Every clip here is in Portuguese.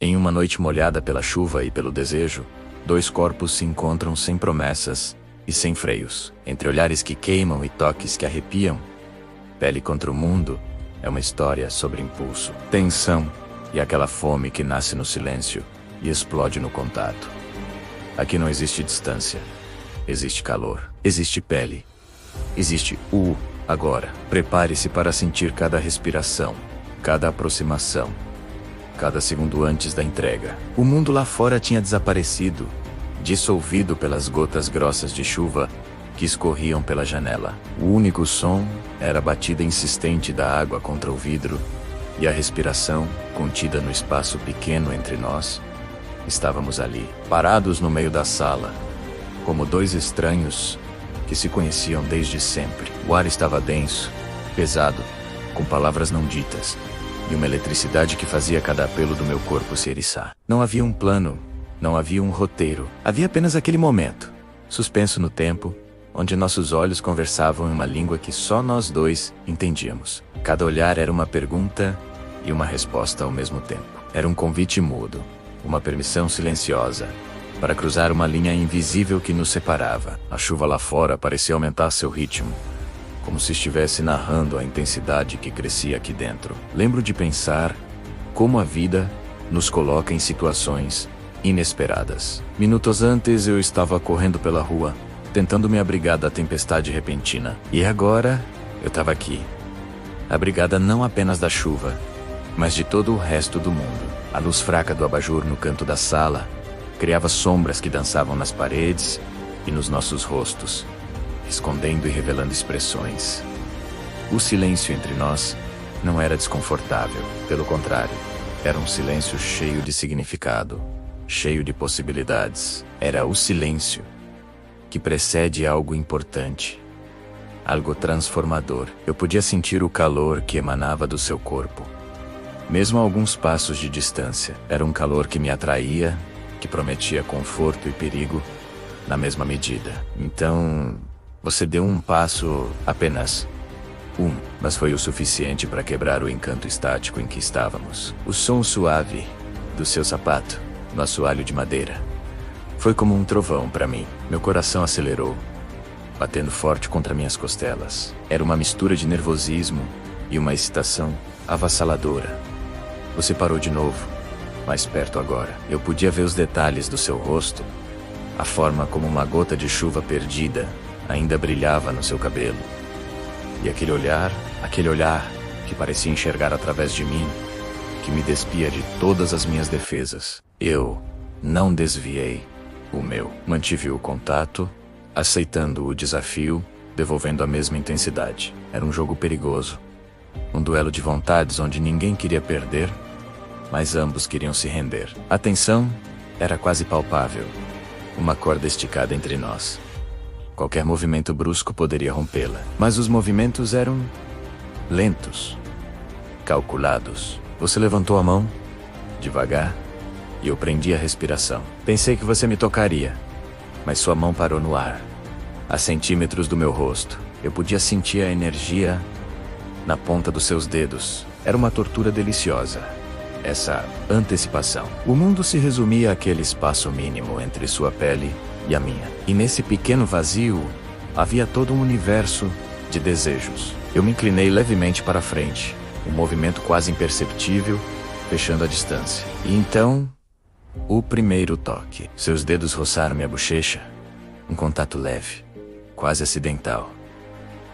Em uma noite molhada pela chuva e pelo desejo, dois corpos se encontram sem promessas e sem freios. Entre olhares que queimam e toques que arrepiam, Pele contra o Mundo é uma história sobre impulso, tensão e aquela fome que nasce no silêncio e explode no contato. Aqui não existe distância, existe calor, existe pele, existe o agora. Prepare-se para sentir cada respiração, cada aproximação, cada segundo antes da entrega. O mundo lá fora tinha desaparecido, dissolvido pelas gotas grossas de chuva que escorriam pela janela. O único som era a batida insistente da água contra o vidro, e a respiração, contida no espaço pequeno entre nós. Estávamos ali, parados no meio da sala, como dois estranhos que se conheciam desde sempre. O ar estava denso, pesado, com palavras não ditas, e uma eletricidade que fazia cada apelo do meu corpo se eriçar. Não havia um plano, não havia um roteiro. Havia apenas aquele momento, suspenso no tempo, onde nossos olhos conversavam em uma língua que só nós dois entendíamos. Cada olhar era uma pergunta e uma resposta ao mesmo tempo. Era um convite mudo, uma permissão silenciosa, para cruzar uma linha invisível que nos separava. A chuva lá fora parecia aumentar seu ritmo, como se estivesse narrando a intensidade que crescia aqui dentro. Lembro de pensar como a vida nos coloca em situações inesperadas. Minutos antes eu estava correndo pela rua, tentando me abrigar da tempestade repentina. E agora eu estava aqui, abrigada não apenas da chuva, mas de todo o resto do mundo. A luz fraca do abajur no canto da sala criava sombras que dançavam nas paredes e nos nossos rostos, escondendo e revelando expressões. O silêncio entre nós não era desconfortável, pelo contrário, era um silêncio cheio de significado, cheio de possibilidades. Era o silêncio que precede algo importante, algo transformador. Eu podia sentir o calor que emanava do seu corpo, mesmo a alguns passos de distância. Era um calor que me atraía, que prometia conforto e perigo na mesma medida. Então, você deu um passo, apenas um, mas foi o suficiente para quebrar o encanto estático em que estávamos. O som suave do seu sapato no assoalho de madeira foi como um trovão para mim. Meu coração acelerou, batendo forte contra minhas costelas. Era uma mistura de nervosismo e uma excitação avassaladora. Você parou de novo, mais perto agora. Eu podia ver os detalhes do seu rosto, a forma como uma gota de chuva perdida ainda brilhava no seu cabelo. E aquele olhar que parecia enxergar através de mim, que me despia de todas as minhas defesas. Eu não desviei o meu. Mantive o contato, aceitando o desafio, devolvendo a mesma intensidade. Era um jogo perigoso, um duelo de vontades onde ninguém queria perder, mas ambos queriam se render. A tensão era quase palpável, uma corda esticada entre nós. Qualquer movimento brusco poderia rompê-la, mas os movimentos eram lentos, calculados. Você levantou a mão, devagar, e eu prendi a respiração. Pensei que você me tocaria, mas sua mão parou no ar, a centímetros do meu rosto. Eu podia sentir a energia na ponta dos seus dedos. Era uma tortura deliciosa, essa antecipação. O mundo se resumia àquele espaço mínimo entre sua pele e a minha. E nesse pequeno vazio, havia todo um universo de desejos. Eu me inclinei levemente para frente, um movimento quase imperceptível, fechando a distância. E então, o primeiro toque. Seus dedos roçaram minha bochecha, um contato leve, quase acidental,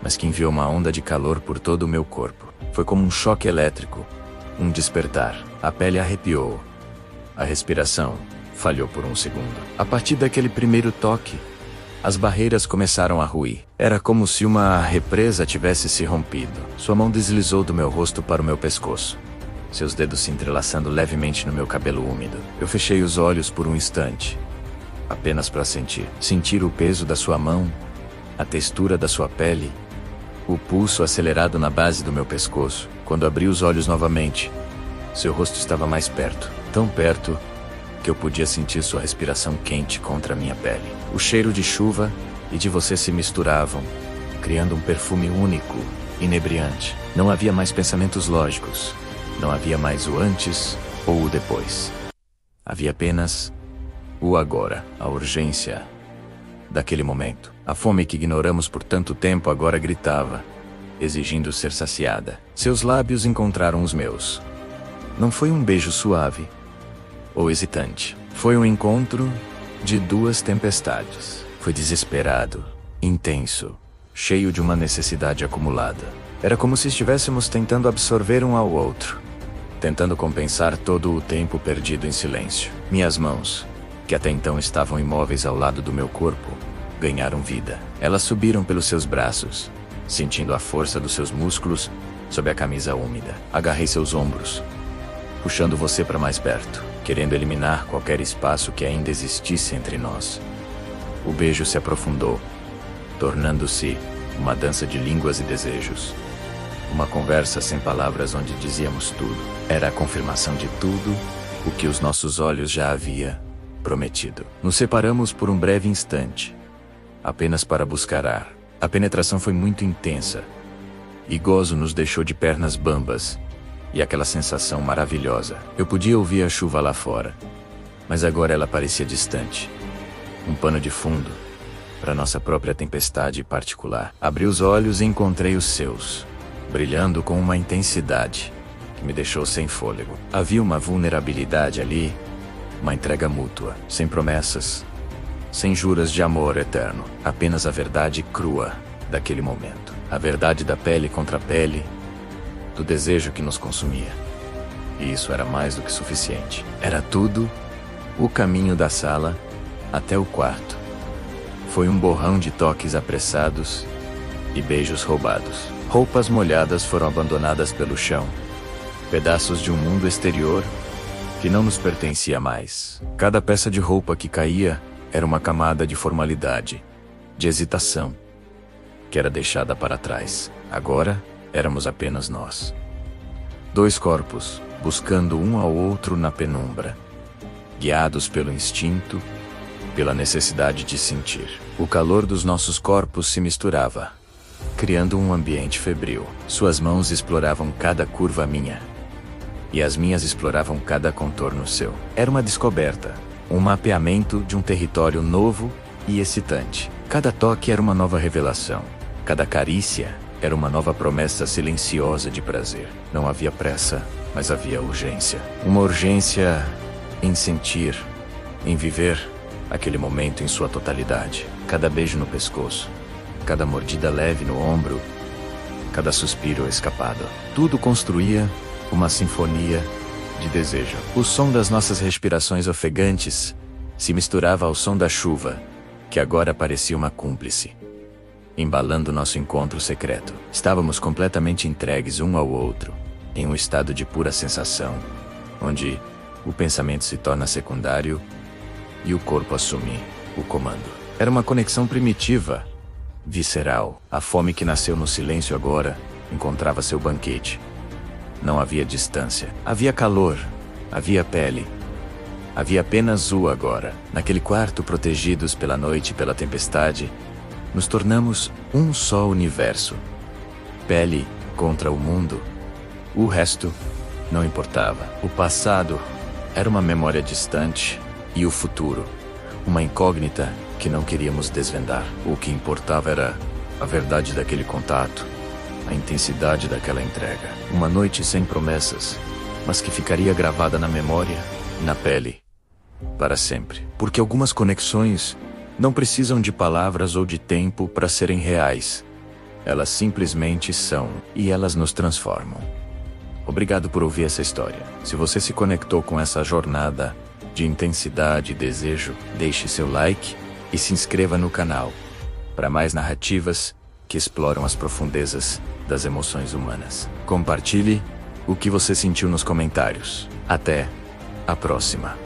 mas que enviou uma onda de calor por todo o meu corpo. Foi como um choque elétrico, um despertar. A pele arrepiou, a respiração falhou por um segundo. A partir daquele primeiro toque, as barreiras começaram a ruir. Era como se uma represa tivesse se rompido. Sua mão deslizou do meu rosto para o meu pescoço, seus dedos se entrelaçando levemente no meu cabelo úmido. Eu fechei os olhos por um instante, apenas para sentir o peso da sua mão, a textura da sua pele, o pulso acelerado na base do meu pescoço. Quando abri os olhos novamente, seu rosto estava mais perto, tão perto que eu podia sentir sua respiração quente contra a minha pele. O cheiro de chuva e de você se misturavam, criando um perfume único, inebriante. Não havia mais pensamentos lógicos, não havia mais o antes ou o depois. Havia apenas o agora, a urgência daquele momento. A fome que ignoramos por tanto tempo agora gritava, exigindo ser saciada. Seus lábios encontraram os meus. Não foi um beijo suave ou hesitante. Foi um encontro de duas tempestades. Foi desesperado, intenso, cheio de uma necessidade acumulada. Era como se estivéssemos tentando absorver um ao outro, tentando compensar todo o tempo perdido em silêncio. Minhas mãos, que até então estavam imóveis ao lado do meu corpo, ganharam vida. Elas subiram pelos seus braços, sentindo a força dos seus músculos sob a camisa úmida. Agarrei seus ombros, puxando você para mais perto, querendo eliminar qualquer espaço que ainda existisse entre nós. O beijo se aprofundou, tornando-se uma dança de línguas e desejos. Uma conversa sem palavras onde dizíamos tudo. Era a confirmação de tudo o que os nossos olhos já havia prometido. Nos separamos por um breve instante, apenas para buscar ar. A penetração foi muito intensa, e gozo nos deixou de pernas bambas, e aquela sensação maravilhosa. Eu podia ouvir a chuva lá fora, mas agora ela parecia distante. Um pano de fundo para nossa própria tempestade particular. Abri os olhos e encontrei os seus, brilhando com uma intensidade que me deixou sem fôlego. Havia uma vulnerabilidade ali, uma entrega mútua, sem promessas, sem juras de amor eterno, apenas a verdade crua daquele momento. A verdade da pele contra a pele, do desejo que nos consumia. E isso era mais do que suficiente. Era tudo o caminho da sala até o quarto. Foi um borrão de toques apressados e beijos roubados. Roupas molhadas foram abandonadas pelo chão. Pedaços de um mundo exterior que não nos pertencia mais. Cada peça de roupa que caía era uma camada de formalidade, de hesitação, que era deixada para trás. Agora, éramos apenas nós. Dois corpos, buscando um ao outro na penumbra, guiados pelo instinto, pela necessidade de sentir. O calor dos nossos corpos se misturava, criando um ambiente febril. Suas mãos exploravam cada curva minha, e as minhas exploravam cada contorno seu. Era uma descoberta, um mapeamento de um território novo e excitante. Cada toque era uma nova revelação. Cada carícia era uma nova promessa silenciosa de prazer. Não havia pressa, mas havia urgência. Uma urgência em sentir, em viver aquele momento em sua totalidade. Cada beijo no pescoço, cada mordida leve no ombro, cada suspiro escapado. Tudo construía uma sinfonia de desejo. O som das nossas respirações ofegantes se misturava ao som da chuva, que agora parecia uma cúmplice, embalando nosso encontro secreto. Estávamos completamente entregues um ao outro, em um estado de pura sensação, onde o pensamento se torna secundário e o corpo assume o comando. Era uma conexão primitiva, visceral. A fome que nasceu no silêncio agora encontrava seu banquete. Não havia distância. Havia calor. Havia pele. Havia apenas o agora. Naquele quarto, protegidos pela noite e pela tempestade, nos tornamos um só universo. Pele contra o mundo. O resto não importava. O passado era uma memória distante e o futuro, uma incógnita que não queríamos desvendar. O que importava era a verdade daquele contato, a intensidade daquela entrega. Uma noite sem promessas, mas que ficaria gravada na memória e na pele para sempre. Porque algumas conexões não precisam de palavras ou de tempo para serem reais. Elas simplesmente são, e elas nos transformam. Obrigado por ouvir essa história. Se você se conectou com essa jornada de intensidade e desejo, deixe seu like e se inscreva no canal para mais narrativas que exploram as profundezas das emoções humanas. Compartilhe o que você sentiu nos comentários. Até a próxima.